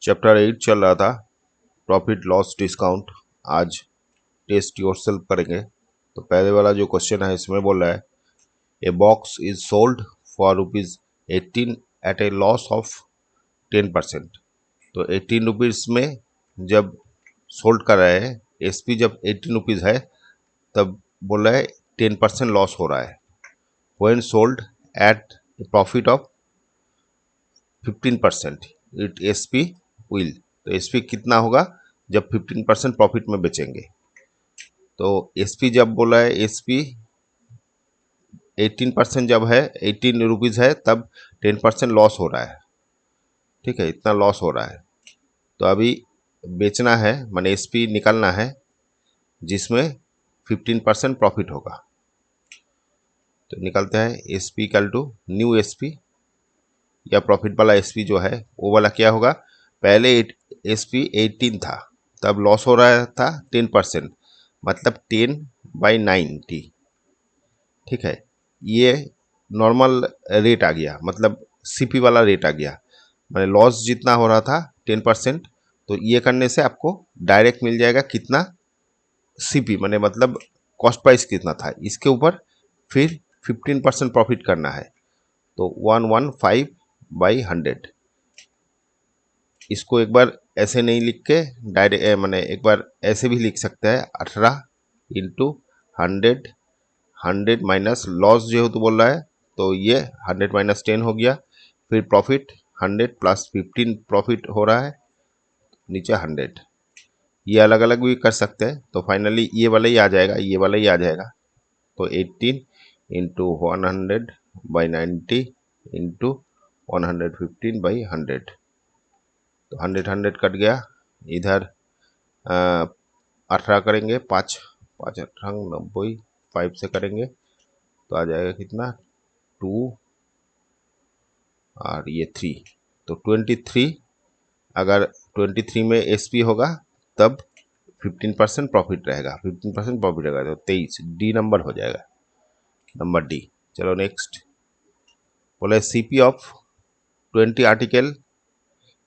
Chapter 8 चल रहा था, प्रॉफिट लॉस डिस्काउंट। आज टेस्ट योरसेल्फ करेंगे। तो पहले वाला जो क्वेश्चन है इसमें बोल रहा है a box is sold for ₹18 at a loss of 10%। तो 18 रुपीज़ में जब सोल्ड कर रहे हैं, एसपी जब 18 रुपीज़ है तब बोल रहा है 10% लॉस हो रहा है। When sold at A profit of 15% it SP will. तो एसपी कितना होगा जब 15% प्रॉफिट में बेचेंगे। तो एसपी जब बोला है एसपी 18% जब है 18 रुपीज़ है तब 10% लॉस हो रहा है। ठीक है, इतना लॉस हो रहा है। तो अभी बेचना है, माने एसपी निकालना है जिसमें 15% प्रॉफिट होगा। तो निकालते हैं SP equal to new SP या प्रॉफिट वाला एसपी जो है वो वाला क्या होगा। पहले एसपी 18 था तब लॉस हो रहा था 10%, मतलब 10/90। ठीक है, ये नॉर्मल रेट आ गया, मतलब सीपी वाला रेट आ गया। मैंने लॉस जितना हो रहा था 10%, तो ये करने से आपको डायरेक्ट मिल जाएगा कितना सीपी, मैंने मतलब कॉस्ट प्राइस कितना था, इसके ऊपर फिर 15% प्रॉफिट करना है। तो 115/100। इसको एक बार ऐसे नहीं लिख के डायरेक्ट मैंने एक बार ऐसे भी लिख सकते हैं 18 इंटू 100, 100 माइनस लॉस जो तो बोल रहा है, तो ये 100 माइनस 10 हो गया। फिर प्रॉफिट 100 प्लस 15 प्रॉफिट हो रहा है, नीचे 100। ये अलग अलग भी कर सकते हैं, तो फाइनली ये वाला ही आ जाएगा, ये वाला ही आ जाएगा। तो 18 इंटू 100/90 इंटू 115/100। तो 100 कट गया, इधर 18 करेंगे, 5 5 18 90, 5 से करेंगे तो आ जाएगा कितना 2 और ये 3। तो 23। अगर 23 में एसपी होगा तब 15% प्रॉफिट रहेगा, 15% प्रॉफिट रहेगा तो 23 डी नंबर हो जाएगा, नंबर डी। चलो नेक्स्ट बोले CP of 20 article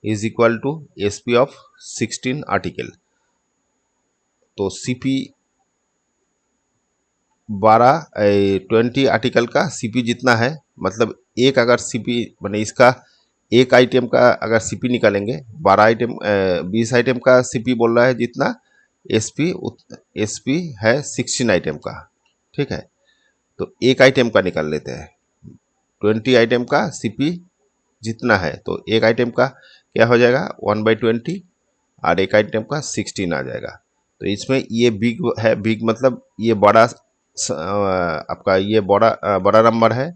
is equal to SP of 16 article. तो सीपी 20 आर्टिकल का सीपी जितना है, मतलब एक अगर सीपी मैंने इसका एक आइटम का अगर सीपी निकालेंगे 12 आइटम 20 आइटम का सीपी बोल रहा है जितना एसपी एसपी है 16 आइटम का। ठीक है, तो एक आइटम का निकाल लेते हैं। 20 आइटम का सीपी जितना है तो एक आइटम का क्या हो जाएगा 1/20 और एक आइटम का 16 आ जाएगा। तो इसमें ये बिग है, बिग मतलब ये बड़ा आपका ये बड़ा नंबर है।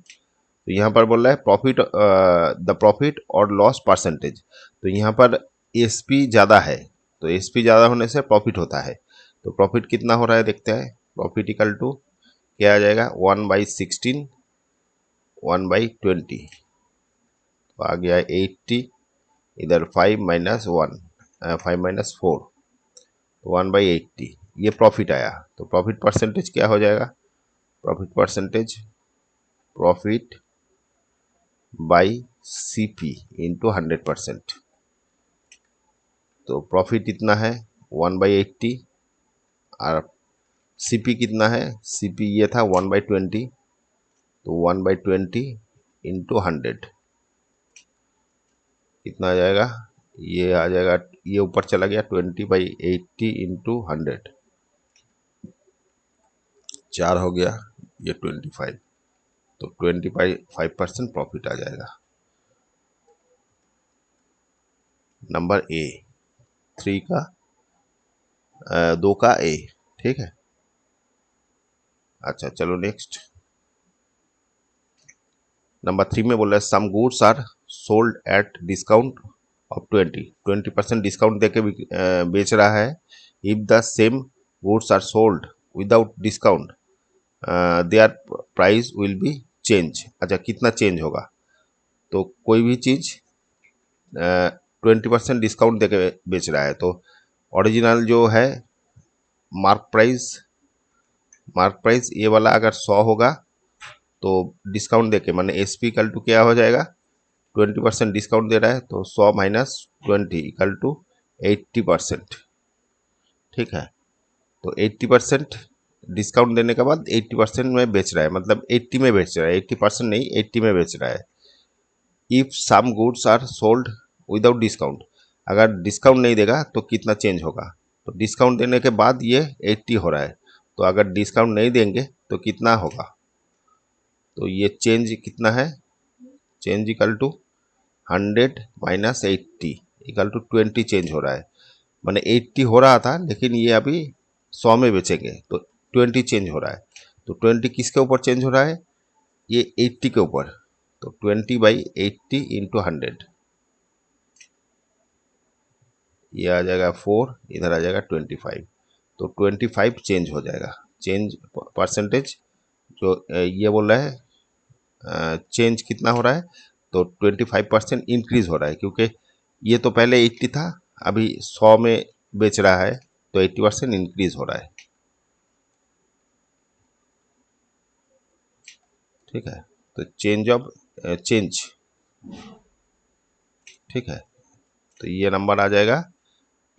तो यहाँ पर बोल रहा है प्रॉफिट द प्रॉफिट और लॉस परसेंटेज। तो यहाँ पर एसपी ज़्यादा है, तो एसपी ज़्यादा होने से प्रॉफिट होता है। तो प्रॉफिट कितना हो रहा है देखते हैं। प्रॉफिट इक्वल टू क्या आ जाएगा 1/16 1/20। तो आ गया 80, इधर 5 माइनस 1 5 माइनस 4 तो 1/80 ये प्रॉफिट आया। तो प्रॉफिट परसेंटेज क्या हो जाएगा, profit percentage profit by CP into 100%। तो प्रॉफिट इतना है 1/80 और सीपी कितना है, सीपी ये था 1/20, तो 1/20 इंटू 100 कितना आ जाएगा, ये आ जाएगा, ये ऊपर चला गया 20/80 इंटू 100, 4 हो गया, ये 25। तो 25% प्रॉफिट आ जाएगा। नंबर ए 3 का 2 का ए। ठीक है, अच्छा चलो नेक्स्ट। नंबर 3 में बोल रहा है some goods are sold at discount of 20% discount देके बेच रहा है। If the same goods are sold without discount their price will be change. अच्छा कितना चेंज होगा, तो कोई भी चीज़ 20% डिस्काउंट देके बेच रहा है तो ओरिजिनल जो है मार्क प्राइस ये वाला अगर 100 होगा तो डिस्काउंट देके माने एसपी इक्वल टू क्या हो जाएगा 20% डिस्काउंट दे रहा है, तो 100 माइनस 20 इक्वल टू 80%। ठीक है, तो 80% डिस्काउंट देने के बाद 80% में बेच रहा है, मतलब 80 में बेच रहा है, 80% नहीं 80 में बेच रहा है। If some goods are sold without discount, अगर डिस्काउंट नहीं देगा तो कितना चेंज होगा, तो डिस्काउंट देने के बाद ये 80 हो रहा है, तो अगर डिस्काउंट नहीं देंगे तो कितना होगा, तो ये चेंज कितना है, change equal to 100 minus 80 equal to 20 change हो रहा है। मैंने 80 हो रहा था लेकिन ये अभी 100 में बेचेंगे तो 20 चेंज हो रहा है। तो 20 किसके ऊपर चेंज हो रहा है, ये 80 के ऊपर, तो 20/80 इंटू 100, ये आ जाएगा 4, इधर आ जाएगा 25, तो 25 चेंज हो जाएगा। चेंज परसेंटेज जो ये बोल रहा है, चेंज कितना हो रहा है, तो 25% इंक्रीज हो रहा है, क्योंकि ये तो पहले 80 था, अभी 100 में बेच रहा है, तो 80% इंक्रीज हो रहा है। ठीक है, तो चेंज ऑफ चेंज, ठीक है, तो ये नंबर आ जाएगा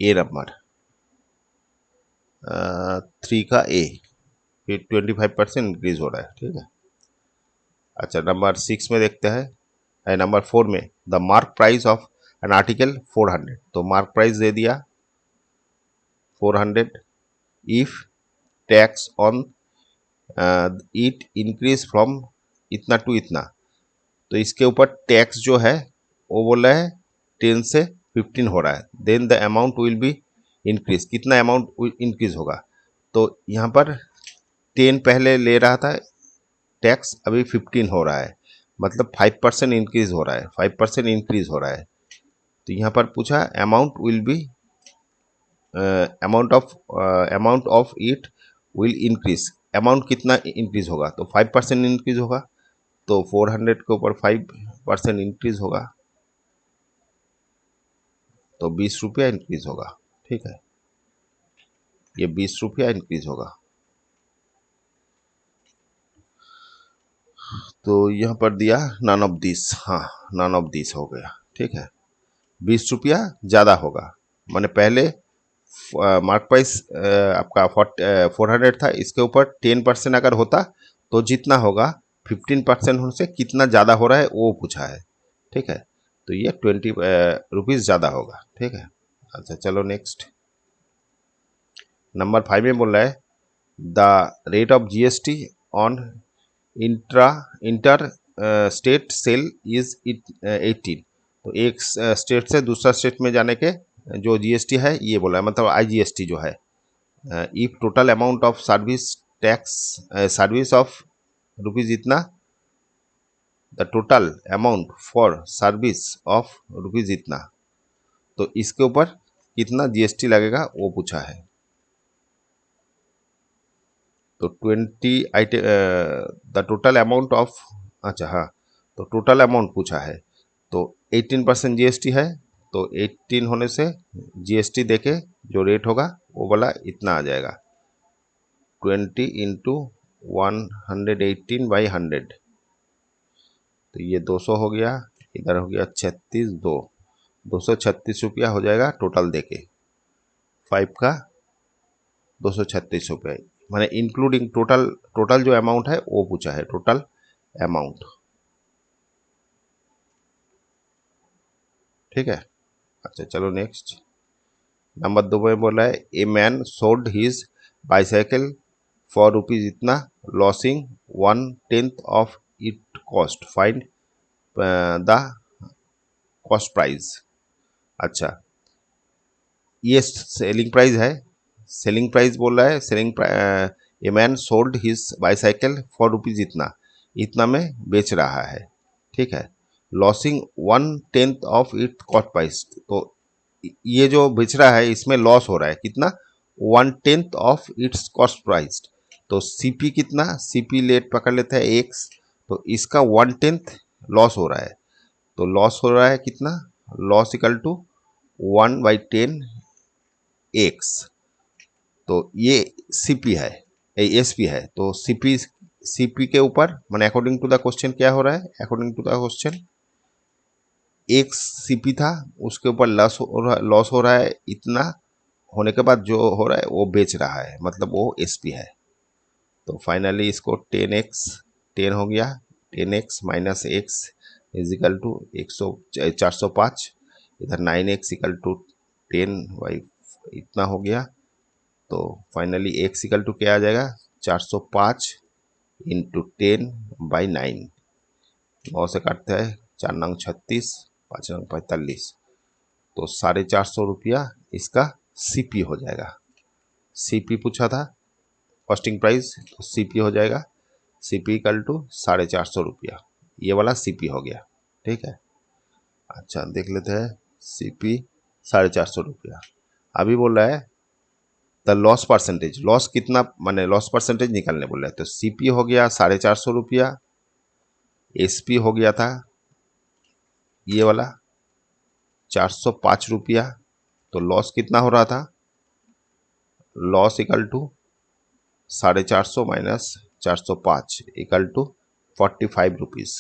ए नंबर, 3 का ए, फिर 25% इंक्रीज हो रहा है। ठीक है, अच्छा नंबर 6 में देखते हैं, नंबर 4 में the mark price of an article 400, तो मार्क प्राइस दे दिया 400, if tax on it increase from इतना टू इतना, तो इसके ऊपर टैक्स जो है वो बोल रहा है 10 से 15 हो रहा है, then the amount will be increase, कितना अमाउंट इंक्रीज होगा, तो यहाँ पर 10 पहले ले रहा था टैक्स, अभी 15 हो रहा है, मतलब 5% इंक्रीज हो रहा है, 5% इंक्रीज हो रहा है। तो यहाँ पर पूछा amount will B, amount of it will increase, amount कितना इंक्रीज होगा, तो 5% इंक्रीज होगा, तो 400 के ऊपर 5% इंक्रीज होगा, तो 20 रुपया इंक्रीज होगा। ठीक है, ये 20 रुपया इंक्रीज होगा, तो यहाँ पर दिया नन ऑफ दिस, हाँ नन ऑफ दिस हो गया। ठीक है, 20 रुपया ज़्यादा होगा, मैंने पहले मार्क प्राइस आपका 400 था, इसके ऊपर 10% अगर होता तो जितना होगा 15% होने से कितना ज़्यादा हो रहा है वो पूछा है। ठीक है, तो ये 20 रुपीज़ ज़्यादा होगा। ठीक है, अच्छा चलो नेक्स्ट, नंबर 5 में बोल रहा है the rate of GST on intra inter state sale is 18, तो एक स्टेट से दूसरा स्टेट में जाने के जो जीएसटी है ये बोला है, मतलब आईजीएसटी जो है, if total amount of service tax, service of rupees इतना, the total amount for service of rupees इतना, तो इसके ऊपर कितना जीएसटी लगेगा वो पूछा है। तो 20 item, the total amount of, अच्छा हाँ, तो टोटल अमाउंट पूछा है, तो 18% जीएसटी है, तो 18 होने से जीएसटी देके जो रेट होगा वो वाला इतना आ जाएगा, 20 इंटू 118/100, तो ये 200 हो गया, इधर हो गया 36, 236 रुपया हो जाएगा टोटल देके, 5 का 236 रुपये, मैंने इंक्लूडिंग टोटल, टोटल जो अमाउंट है वो पूछा है, टोटल अमाउंट। ठीक है, अच्छा चलो नेक्स्ट, नंबर 2 में बोला है a man sold his bicycle for rupees इतना, losing 1/10 of it cost, find the cost price. अच्छा, ये सेलिंग प्राइस है, सेलिंग प्राइस बोल रहा है, selling a man sold his bicycle for rupees इतना, इतना में बेच रहा है। ठीक है, losing 1/10 of it cost price, तो ये जो बेच रहा है इसमें लॉस हो रहा है कितना, 1/10 ऑफ इट्स कॉस्ट प्राइस, तो सीपी कितना, सीपी लेट पकड़ लेते हैं एक्स, तो इसका 1/10 लॉस हो रहा है, तो लॉस हो रहा है कितना, लॉस इक्वल टू 1/10 एक्स, तो ये सीपी है, एसपी है, तो सीपी, सीपी के ऊपर मैंने अकॉर्डिंग टू द क्वेश्चन क्या हो रहा है, अकॉर्डिंग टू द क्वेश्चन एक सीपी था, उसके ऊपर लॉस हो रहा है, इतना होने के बाद जो हो रहा है वो बेच रहा है, मतलब वो एसपी है। तो फाइनली इसको 10x 10 हो गया, 10x minus x is equal to 405, इधर 9x इक्वल टू 10 इतना हो गया। तो फाइनली x इक्वल टू क्या आ जाएगा, 405 इंटू 10/9, 9 से काटते हैं, 4 नंग 36, 5 नंग 45, तो 450 रुपया इसका सीपी हो जाएगा। सीपी पूछा था कॉस्टिंग प्राइस, तो सीपी हो जाएगा, सीपी इक्वल टू 450 रुपया, ये वाला सीपी हो गया। ठीक है, अच्छा देख लेते हैं सीपी 450 रुपया। अभी बोल रहा है द लॉस परसेंटेज, लॉस कितना, माने लॉस परसेंटेज निकालने बोल रहा है। तो सीपी हो गया 450 रुपया, एसपी हो गया था ये वाला 405 रुपया, तो लॉस कितना हो रहा था, loss equal to 450 minus 405 equal to 45 rupees.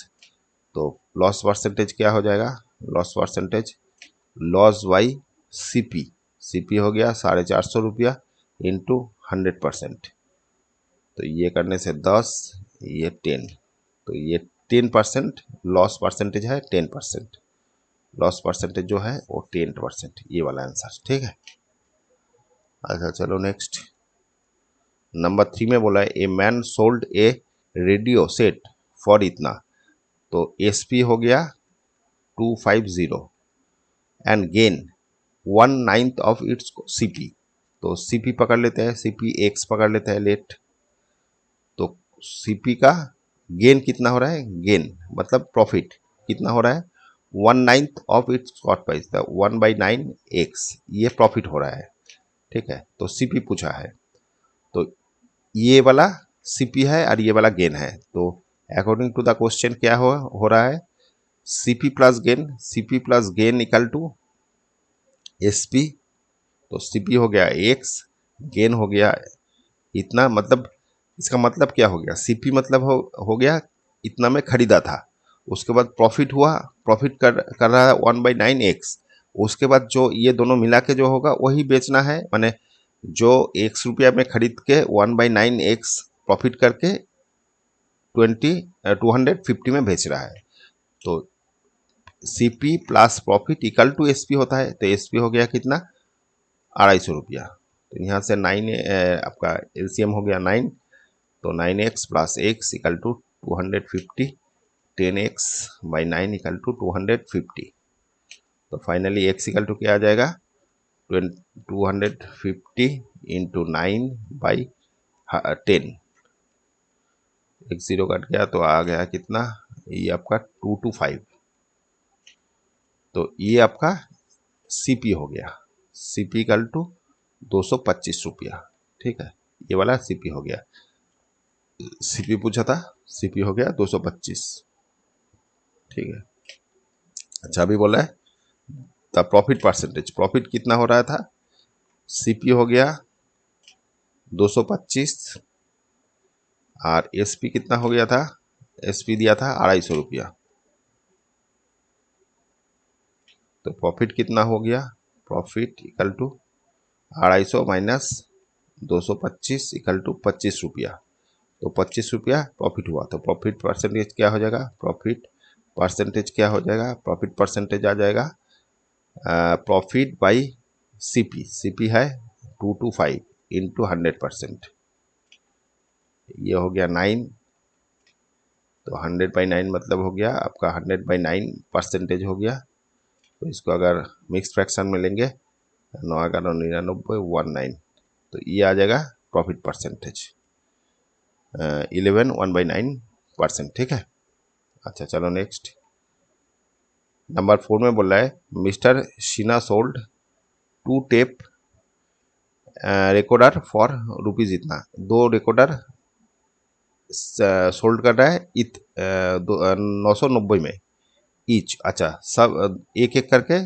तो लॉस परसेंटेज क्या हो जाएगा, loss percentage loss by CP, CP हो गया 450 रुपया इंटू 100%। तो ये करने से 10, ये 10, तो ये 10% लॉस परसेंटेज है, 10% लॉस परसेंटेज जो है वो 10%, ये वाला आंसर। ठीक है, अच्छा चलो नेक्स्ट। नंबर 3 में बोला है a man sold A radio set for इतना, तो एसपी हो गया 250 and gain 1/9 of its CP. तो सीपी पकड़ लेते हैं, सीपी एक्स पकड़ लेते हैं लेट। तो सीपी का गेन कितना हो रहा है, गेन मतलब प्रॉफिट कितना हो रहा है, 1/9 of its cost price, 1/9 x, ये प्रॉफिट हो रहा है। ठीक है, तो सीपी पूछा है, तो ये वाला सीपी है और ये वाला गेन है। तो अकॉर्डिंग टू द क्वेश्चन क्या हो रहा है, CP plus gain, CP plus gain equal to SP. तो सीपी हो गया एक्स, गेन हो गया इतना, मतलब इसका मतलब क्या हो गया, सीपी मतलब हो गया इतना में खरीदा था, उसके बाद प्रॉफिट हुआ, प्रॉफिट कर रहा है 1/9 एक्स, उसके बाद जो ये दोनों मिला के जो होगा वही बेचना है, माने जो ₹1 में खरीद के 1/9 एक्स प्रॉफिट करके 250 में बेच रहा है। तो CP plus profit equal to SP होता है, तो एसपी हो गया कितना, ₹250। तो यहाँ से 9 आपका एलसीएम हो गया 9, तो 9x plus x equal to 250, 10x by 9 equal to 250। तो फाइनली x इक्वल टू क्या आ जाएगा, 250 इंटू 9/10, एक जीरो कट गया तो आ गया कितना, ये आपका 225। तो ये आपका सीपी हो गया, सीपी इक्वल टू 225 रुपया। ठीक है, ये वाला सीपी हो गया, सीपी पूछा था, सीपी हो गया 225। ठीक है, अच्छा अभी बोला है द प्रॉफिट परसेंटेज, प्रॉफिट कितना हो रहा था, सीपी हो गया 225 और एसपी कितना हो गया था, एसपी दिया था ₹250। तो प्रॉफिट कितना हो गया, profit equal to 250 minus 225 equal to 25 रुपया। तो 25 रुपया प्रॉफिट हुआ, तो प्रॉफिट परसेंटेज क्या हो जाएगा, प्रॉफिट परसेंटेज क्या हो जाएगा, प्रॉफिट परसेंटेज आ जाएगा प्रॉफिट बाई सीपी, सीपी है 225 इंटू 100%, ये हो गया 9। तो 100/9 मतलब हो गया आपका 100/9% हो गया। तो इसको अगर मिक्स फ्रैक्शन में लेंगे 9×99 तो ये आ जाएगा प्रॉफिट परसेंटेज 1/9%। ठीक है, अच्छा चलो नेक्स्ट। नंबर 4 में बोल रहा है mister Sheena sold 2 tape recorder for rupees इतना, 2 रिकॉर्डर सोल्ड कर रहा है 990 में ईच। अच्छा सब एक एक करके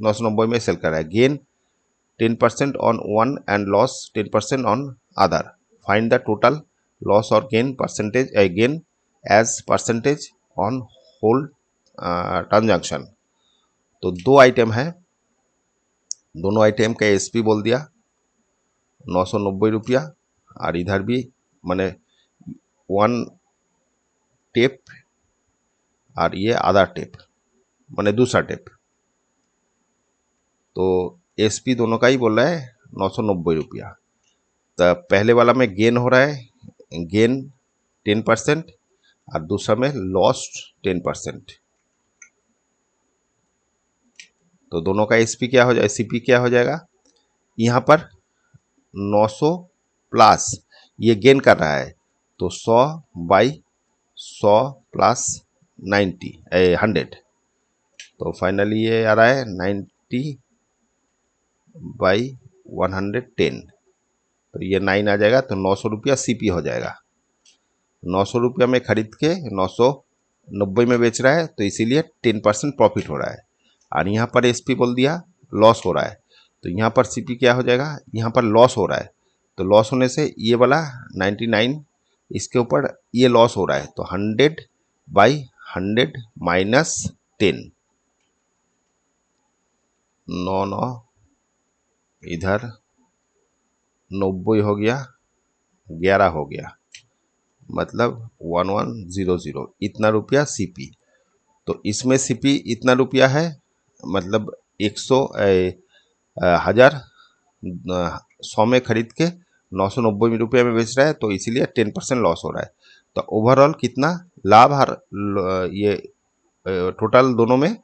990 में सेल कर रहा है। Gain 10% on one and loss 10% on other, find the total loss और gain percentage, gain as percentage on whole transaction. तो दो आइटम है, दोनों आइटम का एसपी बोल दिया 990 रुपया, और इधर भी माने वन टेप और ये आधा टेप माने दूसरा टेप। तो एसपी दोनों का ही बोल रहा है 990 रुपया। तो पहले वाला में गेन हो रहा है, गेन 10% और दूसरा में लॉस्ट 10%। तो दोनों का एसपी क्या हो जाएगा, सीपी क्या हो जाएगा, यहाँ पर 900 प्लस ये गेन कर रहा है तो 100 बाई 100 प्लस 100। तो फाइनली ये आ रहा है 90 बाई 110। तो ये 9 आ जाएगा, तो 900 रुपया सीपी हो जाएगा। 900 रुपया में खरीद के 990 में बेच रहा है, तो इसीलिए 10% प्रॉफिट हो रहा है। और यहाँ पर एसपी बोल दिया लॉस हो रहा है, तो यहाँ पर सीपी क्या हो जाएगा, यहाँ पर लॉस हो रहा है। तो लॉस होने से ये वाला 99 इसके ऊपर ये लॉस हो रहा है, तो 100 बाई 100 माइनस 10, 9 इधर 90 हो गया, 11 हो गया, मतलब 1100 इतना रुपया सीपी। तो इसमें सीपी इतना रुपया है, मतलब 100 में खरीद के 990 रुपये में बेच रहा है, तो इसीलिए 10% लॉस हो रहा है। तो ओवरऑल कितना लाभ और ये टोटल दोनों में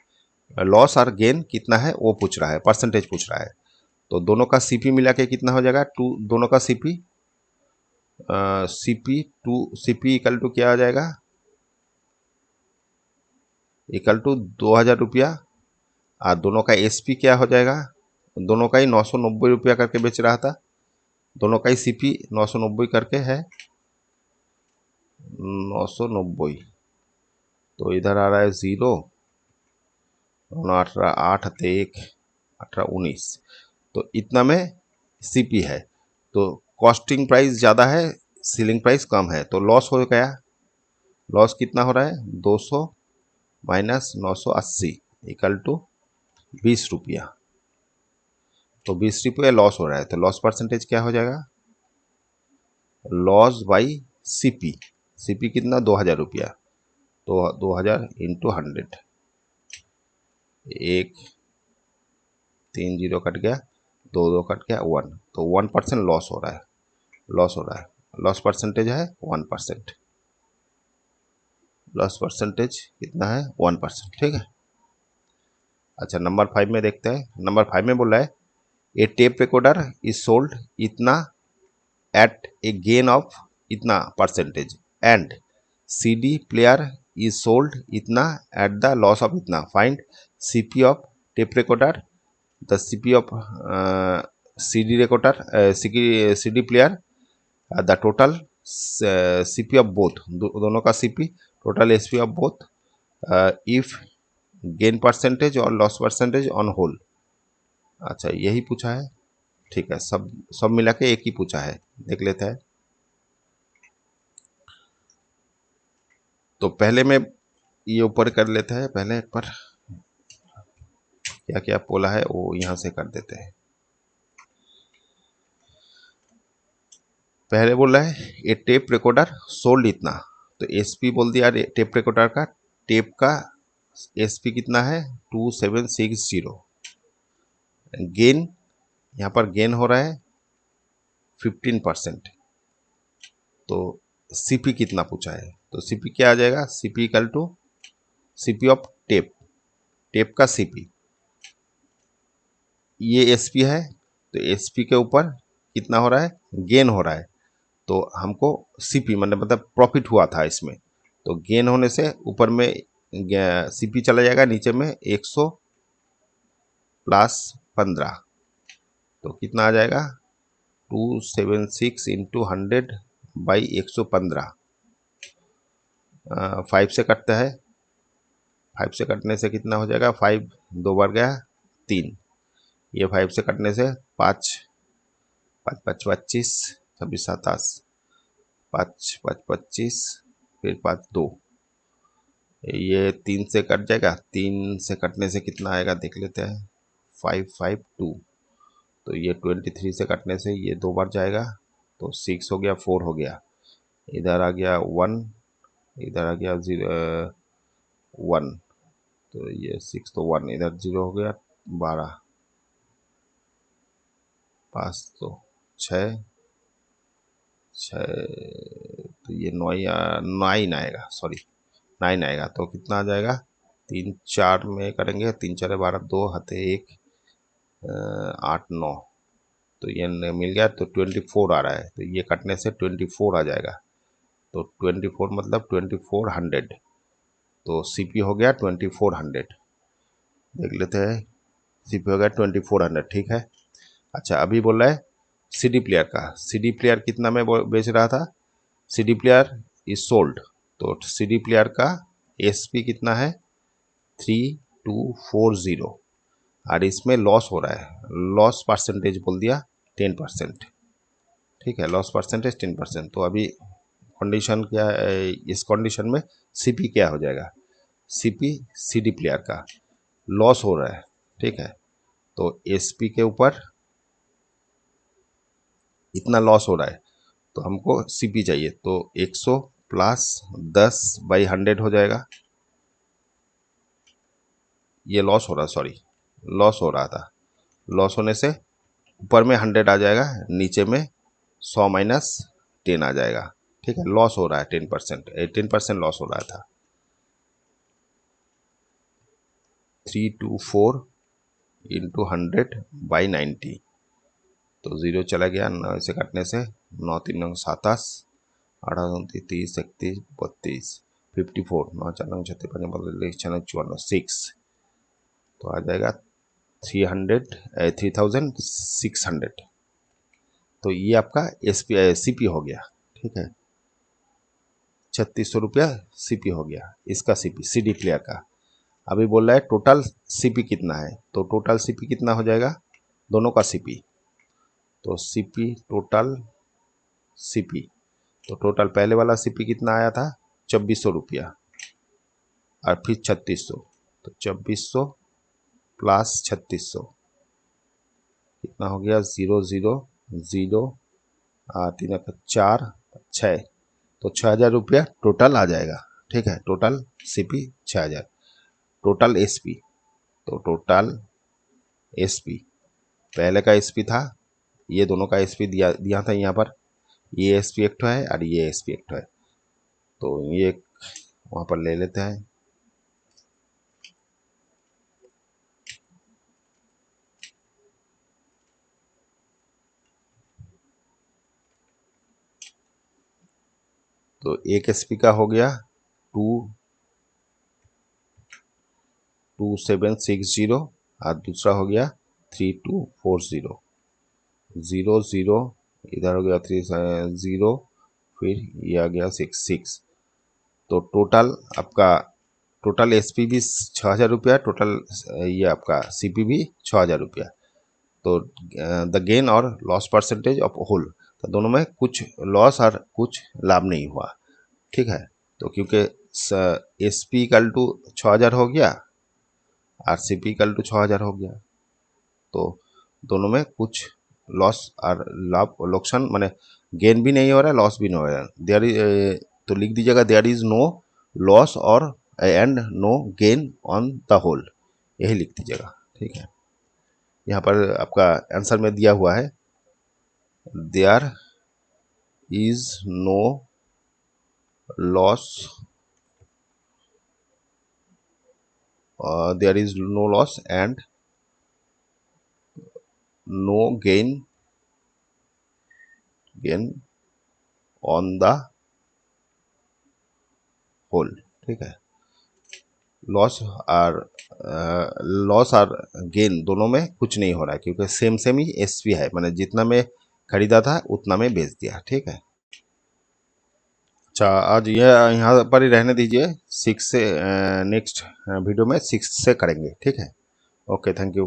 लॉस और गेन कितना है वो पूछ रहा है, परसेंटेज पूछ रहा है। तो दोनों का सीपी मिला के कितना हो जाएगा, दोनों का सीपी सीपी इक्वल टू क्या आ जाएगा, इक्वल टू 2000 रुपया। और दोनों का एसपी क्या हो जाएगा, दोनों का ही 990 रुपया करके बेच रहा था, दोनों का ही सीपी 990 करके है, 990। तो इधर आ रहा है 0, 18 8 1 18 19। तो इतना में सीपी है। तो कॉस्टिंग प्राइस ज़्यादा है, सीलिंग प्राइस कम है, तो लॉस हो गया। लॉस कितना हो रहा है, 200 माइनस 980 इक्वल टू 20 रुपया। तो 20 रुपये लॉस हो रहा है, तो लॉस परसेंटेज क्या हो जाएगा, लॉस बाई सीपी। सीपी कितना, 2000 रुपया, तो 2000 इंटू 100, 1 3 जीरो कट गया, 2 कट गया 1, तो 1% लॉस हो रहा है, लॉस हो रहा है। लॉस परसेंटेज है 1%, लॉस परसेंटेज कितना है 1%, ठीक है। अच्छा नंबर 5 में देखते हैं। नंबर 5 में बोल रहा है ए टेप रिकॉर्डर इज सोल्ड इतना एट ए गेन ऑफ इतना percentage, and CD player is sold इतना एट द लॉस ऑफ इतना, find CP of tape recorder, the CP of CD recorder, CD player, the total CP of both, दोनों का CP, total SP of both, if gain percentage और loss percentage on whole. अच्छा यही पूछा है, ठीक है, सब सब मिला के एक ही पूछा है, देख लेते हैं। तो पहले में ये ऊपर कर लेते हैं, पहले एक बार क्या क्या बोला है वो यहाँ से कर देते हैं। पहले बोल रहा है ये टेप रिकॉर्डर सोल्ड इतना, तो एसपी बोल दिया टेप रिकॉर्डर का, टेप का एसपी कितना है 2760। गेन यहाँ पर गेन हो रहा है 15%। तो सीपी कितना पूछा है, तो सीपी क्या आ जाएगा, CP equal to CP of tape, tape का सीपी, ये एसपी है, तो एसपी के ऊपर कितना हो रहा है, गेन हो रहा है। तो हमको सीपी मतलब प्रॉफिट हुआ था इसमें, तो गेन होने से ऊपर में सीपी चला जाएगा, नीचे में 100 प्लस 15, तो कितना आ जाएगा 276 इंटू 100 बाई 115। 5 से कटता है, 5 से कटने से कितना हो जाएगा, 5 2 बार गया 3, ये 5 से कटने से 5 5 5 25 26 27, 5 5 25 फिर 5 2, ये 3 से कट जाएगा, 3 से कटने से कितना आएगा देख लेते हैं, 552। तो ये 23 से कटने से ये 2 बार जाएगा, तो 6 हो गया, 4 हो गया, इधर आ गया 1, इधर आ गया 1, तो ये 6 तो 1, इधर 0 हो गया, 12, 5 तो 6, 6, तो ये 9 आएगा, सॉरी 9 आएगा, तो कितना आ जाएगा, 3 4 में करेंगे, 3 4 12, 2 हाथे 1, 8 9, तो ये मिल गया, तो 24 आ रहा है, तो ये कटने से 24 आ जाएगा, तो 24 मतलब 2400, तो सीपी हो गया 2400, देख लेते हैं, सीपी हो गया 2400, ठीक है। अच्छा, अभी बोल रहा है सीडी प्लेयर का, सीडी प्लेयर कितना में बेच रहा था, सीडी प्लेयर इज सोल्ड, तो सीडी प्लेयर का एसपी कितना है, 3240, और इसमें लॉस हो रहा है, लॉस परसेंटेज बोल दिया 10%, ठीक है, लॉस परसेंटेज 10%। तो अभी कंडीशन क्या है, इस कंडीशन में सीपी क्या हो जाएगा, सीपी सीडी प्लेयर का लॉस हो रहा है, ठीक है, तो एसपी के ऊपर इतना लॉस हो रहा है, तो हमको सीपी चाहिए, तो 100 प्लस 10/100 हो जाएगा, ये लॉस हो रहा, सॉरी लॉस हो रहा था, लॉस होने से ऊपर में 100 आ जाएगा, नीचे में 100 माइनस 10 आ जाएगा, ठीक है, लॉस हो रहा है 10%, 18% लॉस हो रहा था, 324 इंटू 100/90, तो 0 चला गया, 9 से काटने से 9 3 9 27, 18 29 30 31 32, 54, 9 4 9 36 55 56 54, 6, तो आ जाएगा 3600, तो ये आपका सीपी हो गया, ठीक है, 3600 रुपया सीपी हो गया, इसका सीपी सीडी प्लेयर का। अभी बोल रहा है टोटल सीपी कितना है, तो टोटल सीपी कितना हो जाएगा, दोनों का सीपी, तो सीपी टोटल सीपी, तो टोटल पहले वाला सीपी कितना आया था, 2400 रुपया, और फिर 3600, तो 2400 प्लस 3600 कितना हो गया, 000, 3 4 6, तो 6000 रुपया टोटल आ जाएगा, ठीक है, टोटल सीपी 6000, टोटल एसपी, तो टोटल एसपी पहले का एसपी था, ये दोनों का एसपी दिया दिया था यहाँ पर, ये एसपी एक है और ये एसपी एक है, तो ये वहाँ पर ले लेते हैं, तो एक एसपी का हो गया 2760, और दूसरा हो गया 3240, 00, इधर हो गया 30, फिर ये आ गया 66, तो टोटल आपका टोटल एसपी भी 6000 रुपया, टोटल ये आपका सीपी भी 6000 रुपया, तो द गेन और लॉस परसेंटेज ऑफ होल, तो दोनों में कुछ लॉस और कुछ लाभ नहीं हुआ, ठीक है, तो क्योंकि एस पी इक्वल टू 6000 हो गया, R C P equal to 6000 हो गया, तो दोनों में कुछ लॉस और लाभ लोकसान माने गेन भी नहीं हो रहा है, लॉस भी नहीं हो रहा है, देयर इज, तो लिख दीजिएगा देयर इज नो लॉस और and no gain on the whole, यही लिख दीजिएगा, ठीक है, यहाँ पर आपका आंसर में दिया हुआ है, there is no loss, there is no loss and no gain on the whole, ठीक है, लॉस और गेन दोनों में कुछ नहीं हो रहा है, क्योंकि सेम सेम ही एसपी है, मैंने जितना में खरीदा था उतना में बेच दिया, ठीक है। अच्छा, आज यह यहाँ पर ही रहने दीजिए, 6 से नेक्स्ट वीडियो में 6 से करेंगे, ठीक है, ओके, थैंक यू।